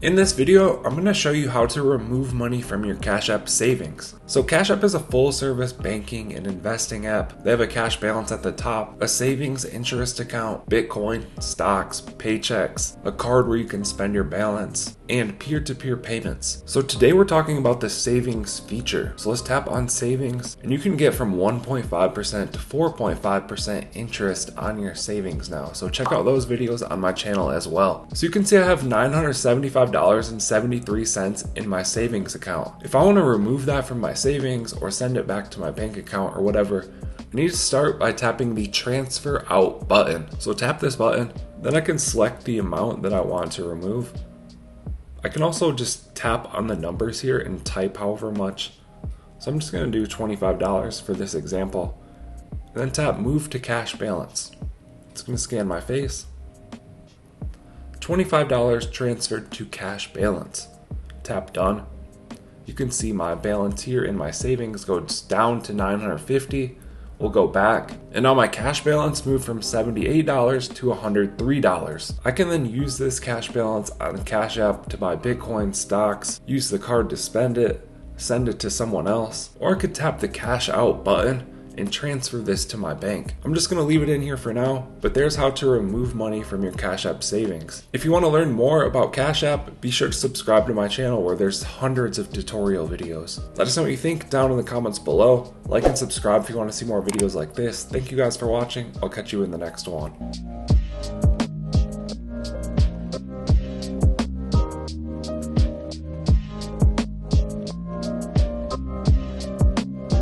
In this video, I'm going to show you how to remove money from your Cash App savings. So Cash App is a full-service banking and investing app. They have a cash balance at the top, a savings interest account, Bitcoin, stocks, paychecks, a card where you can spend your balance, and peer-to-peer payments. So today we're talking about the savings feature. So let's tap on savings, and you can get from 1.5% to 4.5% interest on your savings now. So check out those videos on my channel as well. So you can see I have $975.73 in my savings account. If I want to remove that from my savings or send it back to my bank account or whatever, I need to start by tapping the transfer out button. So tap this button, then I can select the amount that I want to remove. I can also just tap on the numbers here and type however much. So I'm just going to do $25 for this example. And then tap move to cash balance. It's going to scan my face. $25 transferred to cash balance. Tap done. You can see my balance here in my savings goes down to $950. We'll go back, and now my cash balance moved from $78 to $103. I can then use this cash balance on Cash App to buy Bitcoin, stocks, use the card to spend it, send it to someone else, or I could tap the cash out button and transfer this to my bank. I'm just gonna leave it in here for now, but there's how to remove money from your Cash App savings. If you wanna learn more about Cash App, be sure to subscribe to my channel where there's hundreds of tutorial videos. Let us know what you think down in the comments below. Like and subscribe if you wanna see more videos like this. Thank you guys for watching. I'll catch you in the next one.